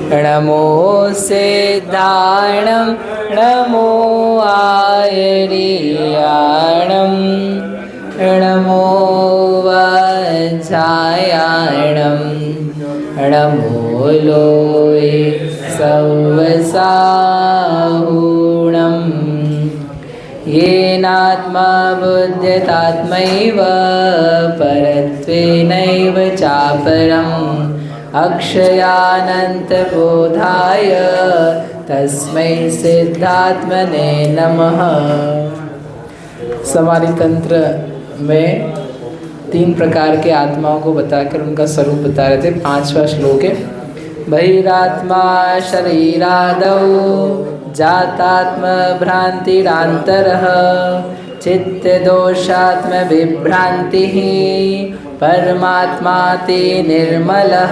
नमो सिद्धाणं नमो आयर्याणं नमो वज्रायाणं नमो लोये सवसाहुणं येनात्मा बुध्यतात्मैव परत्वेनैव चापरम् अक्षयानन्तबोधाय तस्मै सिद्धात्मने नमः। समाधि तंत्र में 3 प्रकार के आत्माओं को बताकर उनका स्वरूप बता रहे थे। 5वां श्लोक है, बहिरात्मा शरीरादौ जातात्म भ्रांतिरान्तरः चित्तदोषात्म विभ्रांतिः परमात्माति निर्मलः।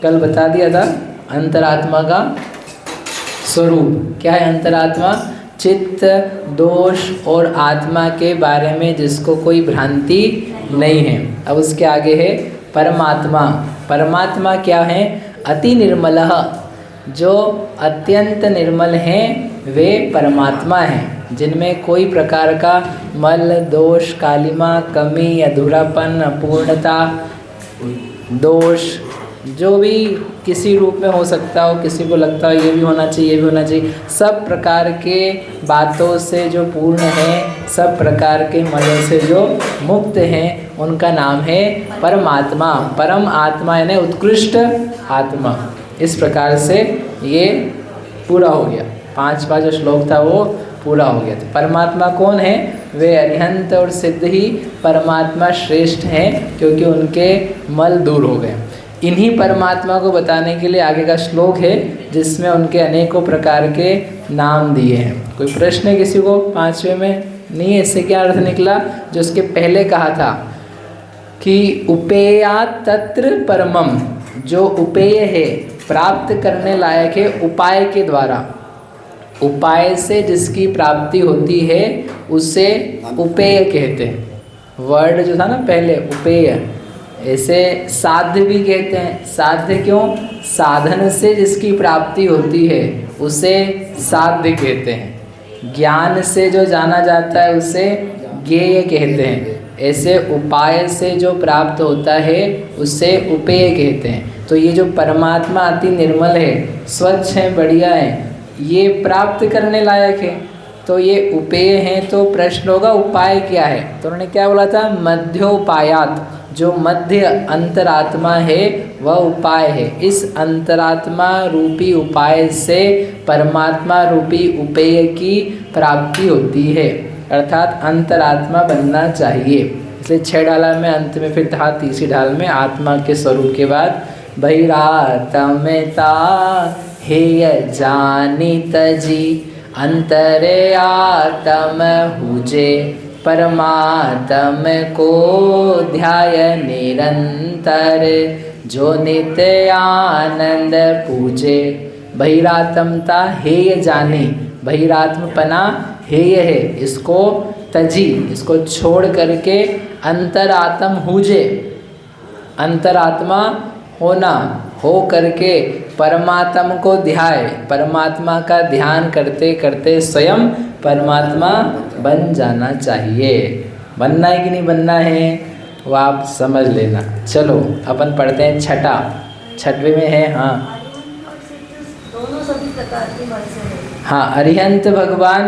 कल बता दिया था अंतरात्मा का स्वरूप क्या है। अंतरात्मा चित्त दोष और आत्मा के बारे में जिसको कोई भ्रांति नहीं है। अब उसके आगे है परमात्मा। परमात्मा क्या है? अति निर्मलः, जो अत्यंत निर्मल हैं वे परमात्मा हैं, जिनमें कोई प्रकार का मल दोष कालिमा कमी अधूरापन अपूर्णता दोष जो भी किसी रूप में हो सकता हो, किसी को लगता हो ये भी होना चाहिए ये भी होना चाहिए, सब प्रकार के बातों से जो पूर्ण है, सब प्रकार के मलों से जो मुक्त हैं, उनका नाम है परमात्मा। परम आत्मा यानी उत्कृष्ट आत्मा। इस प्रकार से ये पूरा हो गया। 5वां जो श्लोक था वो पूरा हो गया। तो परमात्मा कौन है? वे अरिहंत और सिद्ध ही परमात्मा श्रेष्ठ हैं, क्योंकि उनके मल दूर हो गए। इन्हीं परमात्मा को बताने के लिए आगे का श्लोक है, जिसमें उनके अनेकों प्रकार के नाम दिए हैं। कोई प्रश्न है किसी को? 5वें में नहीं है। इससे क्या अर्थ निकला? जो उसके पहले कहा था कि उपेयात् तत्र परमम, जो उपेय है, प्राप्त करने लायक है उपाय के द्वारा। उपाय से जिसकी प्राप्ति होती है उसे उपेय कहते हैं। वर्ड जो था ना पहले उपेय, ऐसे साध्य भी कहते हैं। साध्य क्यों? साधन से जिसकी प्राप्ति होती है उसे साध्य कहते हैं। ज्ञान से जो जाना जाता है उसे ज्ञेय कहते हैं। ऐसे उपाय से जो प्राप्त होता है उसे उपेय कहते हैं। तो ये जो परमात्मा अति निर्मल है, स्वच्छ है, बढ़िया है, ये प्राप्त करने लायक है, तो ये उपेय हैं। तो प्रश्न होगा उपाय क्या है? तो उन्होंने क्या बोला था? मध्योपायात, जो मध्य अंतरात्मा है वह उपाय है। इस अंतरात्मा रूपी उपाय से परमात्मा रूपी उपेय की प्राप्ति होती है, अर्थात अंतरात्मा बनना चाहिए। इसलिए 6 ढाला में अंत में फिर था 3री ढाल में आत्मा के स्वरूप के बाद बहिरात्मता हेय जानित जी अंतरे आत्म हुजे परमात्म को ध्याय निरंतर जो नित्य आनंद पूजे। बहिरात्मता हेय जाने, बहिरात्मपना हेय है, इसको तजी, इसको छोड़ करके अंतरात्म हुजे, अंतरात्मा होना हो करके परमात्मा को ध्याय, परमात्मा का ध्यान करते करते स्वयं परमात्मा बन जाना चाहिए। बनना है कि नहीं बनना है वो आप समझ लेना। चलो अपन पढ़ते हैं 6वें में है। हाँ दोनों सभी प्रकार के मल से है। हाँ, अरिहंत भगवान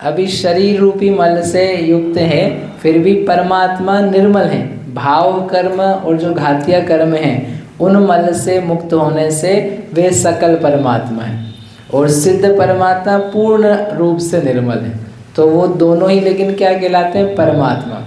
अभी शरीर रूपी मल से युक्त है, फिर भी परमात्मा निर्मल है। भाव कर्म और जो घातिया कर्म हैं उन मल से मुक्त होने से वे सकल परमात्मा है। और सिद्ध परमात्मा पूर्ण रूप से निर्मल है। तो वो दोनों ही लेकिन क्या कहलाते हैं? परमात्मा।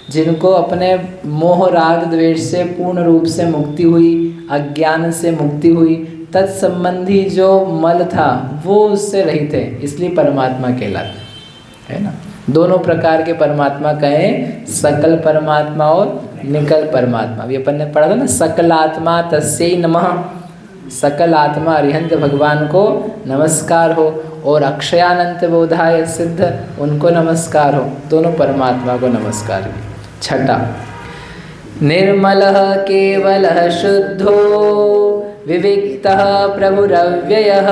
जिनको अपने मोह राग द्वेष से पूर्ण रूप से मुक्ति हुई, अज्ञान से मुक्ति हुई, तत्संबंधी जो मल था वो उससे रहित है, इसलिए परमात्मा कहलाते है ना। दोनों प्रकार के परमात्मा कहें, सकल परमात्मा और निकल परमात्मा। अभी अपन ने पढ़ा था ना, सकलात्मा तस्यै नमः। सकल आत्मा अरिहंत भगवान को नमस्कार हो, और अक्षयानंत बोधाय सिद्ध उनको नमस्कार हो। दोनों परमात्मा को नमस्कार। 6 निर्मलः केवलः शुद्धो विविक्तः प्रभुरव्ययः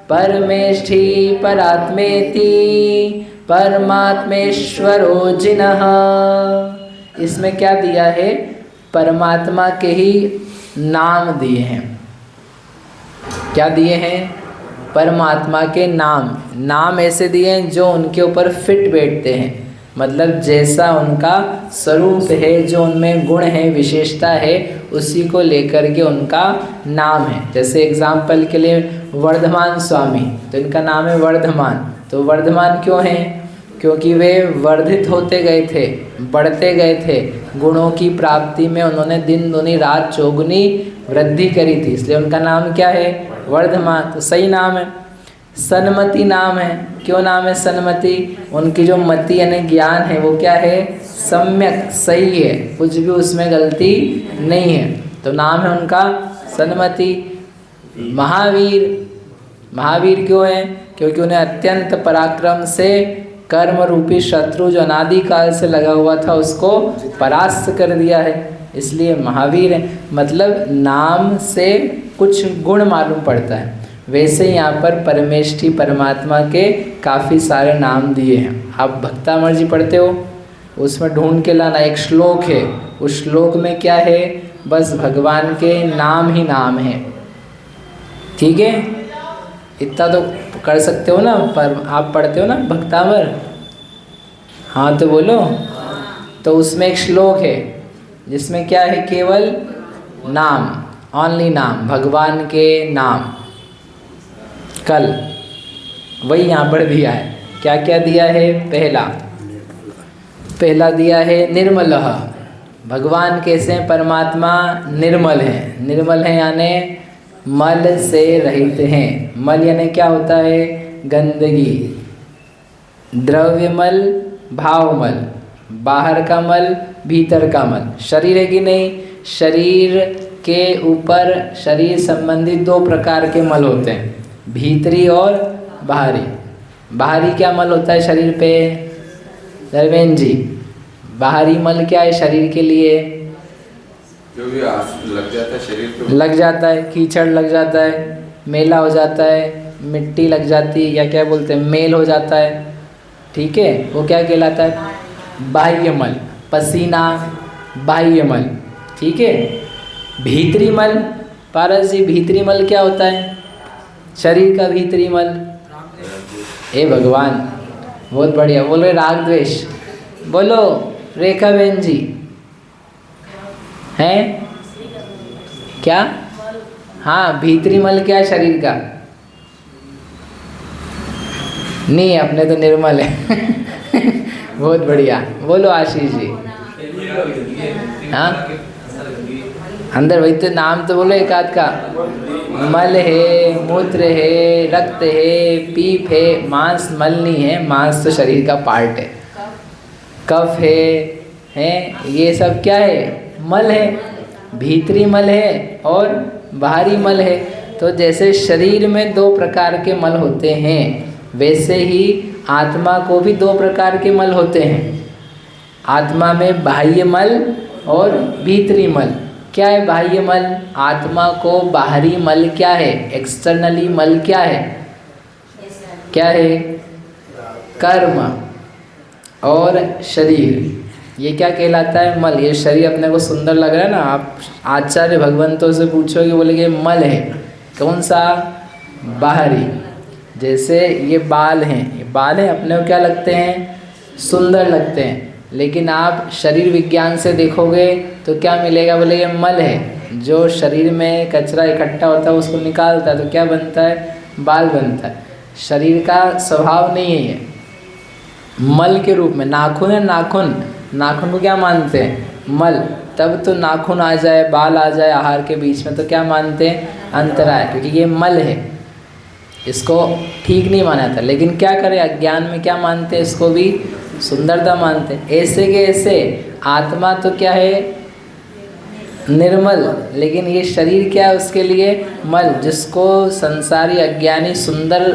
परमेष्ठी परात्मेति परमात्मेश्वरो जिनः। इसमें क्या दिया है? परमात्मा के ही नाम दिए हैं। क्या दिए हैं? परमात्मा के नाम। नाम ऐसे दिए हैं जो उनके ऊपर फिट बैठते हैं, मतलब जैसा उनका स्वरूप है, जो उनमें गुण है, विशेषता है, उसी को लेकर के उनका नाम है। जैसे एग्जाम्पल के लिए वर्धमान स्वामी, तो इनका नाम है वर्धमान। तो वर्धमान क्यों हैं? क्योंकि वे वर्धित होते गए थे, बढ़ते गए थे, गुणों की प्राप्ति में उन्होंने दिन दुनी रात चौगुनी वृद्धि करी थी, इसलिए उनका नाम क्या है? वर्धमान। तो सही नाम है। सन्मति नाम है। क्यों नाम है सन्मति? उनकी जो मति यानी ज्ञान है वो क्या है? सम्यक, सही है, कुछ भी उसमें गलती नहीं है, तो नाम है उनका सन्मति। महावीर, महावीर क्यों है? क्योंकि उन्हें अत्यंत पराक्रम से कर्म रूपी शत्रु जो अनादिकाल से लगा हुआ था उसको परास्त कर दिया है, इसलिए महावीर है। मतलब नाम से कुछ गुण मालूम पड़ता है। वैसे यहाँ पर परमेष्ठी परमात्मा के काफ़ी सारे नाम दिए हैं। आप भक्तामर जी पढ़ते हो, उसमें ढूंढ के लाना, एक श्लोक है, उस श्लोक में क्या है? बस भगवान के नाम ही नाम है। ठीक है, इतना तो कर सकते हो ना? पर आप पढ़ते हो ना भक्तामर? हाँ तो बोलो। तो उसमें एक श्लोक है जिसमें क्या है? केवल नाम, ओनली नाम, भगवान के नाम। कल वही यहाँ पर दिया है। क्या क्या दिया है? पहला दिया है निर्मलः। भगवान कैसे हैं? परमात्मा निर्मल है। निर्मल है यानी मल से रहित हैं। मल यानी क्या होता है? गंदगी। द्रव्यमल, भावमल, बाहर का मल, भीतर का मल। शरीर है कि नहीं? शरीर के ऊपर शरीर संबंधी दो प्रकार के मल होते हैं, भीतरी और बाहरी। बाहरी क्या मल होता है शरीर पे? धर्मेंद्र जी, बाहरी मल क्या है शरीर के लिए? जो भी लग जाता है शरीर पे, लग जाता है, कीचड़ लग जाता है, मेला हो जाता है, मिट्टी लग जाती है, या क्या बोलते हैं, मेल हो जाता है। ठीक है, वो क्या कहलाता है? बाह्य मल। पसीना बाह्य मल। ठीक है। भीतरी मल, पारस जी, भीतरी मल क्या होता है? शरीर का भीतरी मल। हे भगवान, बहुत बढ़िया। बोलो राग द्वेष। बोलो रेखा बहन जी, हैं क्या? हाँ, भीतरी मल क्या है शरीर का? नहीं, अपने तो निर्मल है। बहुत बढ़िया। बोलो आशीष जी। हाँ, अंदर वही तो नाम तो बोलो एक आध का। मल है, मूत्र है, रक्त है, पीप है, मांस मल नहीं है, मांस तो शरीर का पार्ट है। कफ है, ये सब क्या है? मल है। भीतरी मल है और बाहरी मल है। तो जैसे शरीर में दो प्रकार के मल होते हैं, वैसे ही आत्मा को भी दो प्रकार के मल होते हैं। आत्मा में बाह्य मल और भीतरी मल। क्या है बाह्य मल? आत्मा को बाहरी मल क्या है? एक्सटर्नली मल क्या है? क्या है? कर्म और शरीर, ये क्या कहलाता है? मल। ये शरीर अपने को सुंदर लग रहा है ना, आप आचार्य भगवंतों से पूछोगे, बोलेंगे मल है। कौन सा? बाहरी। जैसे ये बाल हैं, ये बाल हैं, अपने को क्या लगते हैं? सुंदर लगते हैं। लेकिन आप शरीर विज्ञान से देखोगे तो क्या मिलेगा? बोले ये मल है। जो शरीर में कचरा इकट्ठा होता है उसको निकालता है तो क्या बनता है? बाल बनता है। शरीर का स्वभाव नहीं है ये, मल के रूप में। नाखून है, नाखून, नाखून को क्या मानते हैं? मल। तब तो नाखून आ जाए, बाल आ जाए आहार के बीच में तो क्या मानते हैं? अंतराय, क्योंकि ये मल है, इसको ठीक नहीं माना था। लेकिन क्या करें, अज्ञान में क्या मानते हैं? इसको भी सुंदरता मानते हैं। ऐसे के ऐसे आत्मा तो क्या है? निर्मल। लेकिन ये शरीर क्या है? उसके लिए मल। जिसको संसारी अज्ञानी सुंदर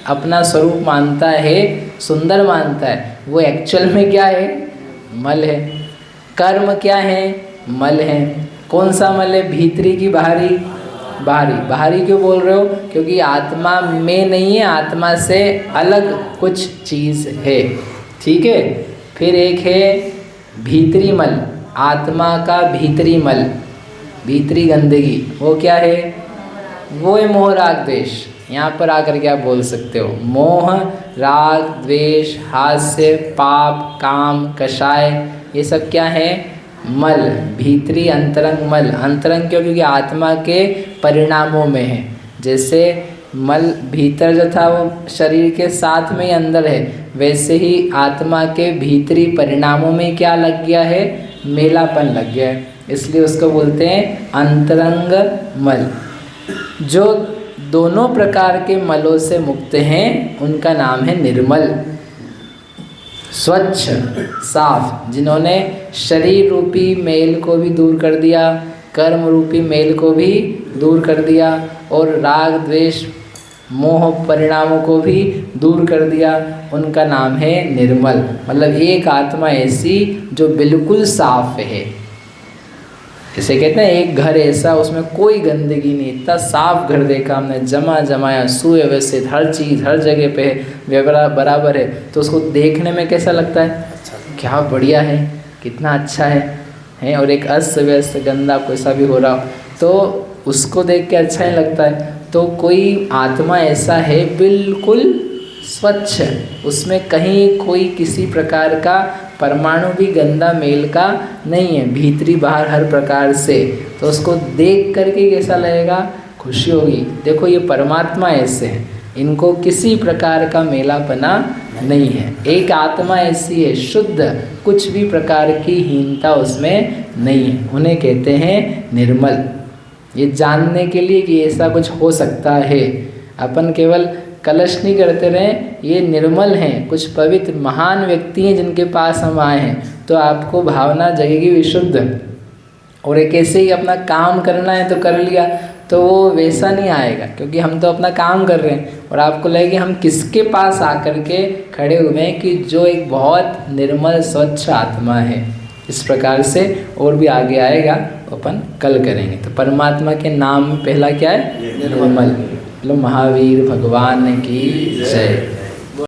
अपना स्वरूप मानता है, सुंदर मानता है, वो एक्चुअल में क्या है? मल है। कर्म क्या है? मल हैं। कौन सा मल है, भीतरी की बाहरी? बाहरी। बाहरी क्यों बोल रहे हो? क्योंकि आत्मा में नहीं है, आत्मा से अलग कुछ चीज़ है। ठीक है। फिर एक है भीतरी मल, आत्मा का भीतरी मल, भीतरी गंदगी। वो क्या है? वो है मोह राग द्वेष। यहाँ पर आकर के आप बोल सकते हो मोह राग द्वेष हास्य पाप काम कषाय, ये सब क्या है? मल, भीतरी अंतरंग मल। अंतरंग क्यों? क्योंकि आत्मा के परिणामों में है। जैसे मल भीतर जो था वो शरीर के साथ में ही अंदर है, वैसे ही आत्मा के भीतरी परिणामों में क्या लग गया है? मेलापन लग गया है, इसलिए उसको बोलते हैं अंतरंग मल। जो दोनों प्रकार के मलों से मुक्त हैं उनका नाम है निर्मल, स्वच्छ, साफ। जिन्होंने शरीर रूपी मेल को भी दूर कर दिया, कर्म रूपी मेल को भी दूर कर दिया, और राग द्वेष मोह परिणामों को भी दूर कर दिया, उनका नाम है निर्मल। मतलब एक आत्मा ऐसी जो बिल्कुल साफ है। इसे कहते हैं एक घर ऐसा उसमें कोई गंदगी नहीं, इतना साफ घर देखा हमने, जमा जमाया, सुव्यवस्थित, हर चीज़ हर जगह पे बराबर है, तो उसको देखने में कैसा लगता है? क्या बढ़िया है, कितना अच्छा है। और एक अस्त व्यस्त गंदा कोई सा भी हो रहा तो उसको देख के अच्छा ही लगता है। तो कोई आत्मा ऐसा है बिल्कुल स्वच्छ, उसमें कहीं कोई किसी प्रकार का परमाणु भी गंदा मेल का नहीं है, भीतरी बाहर हर प्रकार से। तो उसको देख करके कैसा लगेगा? खुशी होगी। देखो ये परमात्मा ऐसे हैं, इनको किसी प्रकार का मेलापना नहीं है। एक आत्मा ऐसी है शुद्ध, कुछ भी प्रकार की हीनता उसमें नहीं है, उन्हें कहते हैं निर्मल। ये जानने के लिए कि ऐसा कुछ हो सकता है, अपन केवल कलश नहीं करते रहें, ये निर्मल हैं, कुछ पवित्र महान व्यक्ति हैं जिनके पास हम आए हैं, तो आपको भावना जगेगी विशुद्ध। और एक ऐसे ही अपना काम करना है तो कर लिया, तो वो वैसा नहीं आएगा, क्योंकि हम तो अपना काम कर रहे हैं, और आपको लगेगा हम किसके पास आकर के खड़े हुए हैं, कि जो एक बहुत निर्मल स्वच्छ आत्मा है। इस प्रकार से और भी आगे आएगा, अपन कल करेंगे। तो परमात्मा के नाम में पहला क्या है? निर्मल। मतलब महावीर भगवान की जय।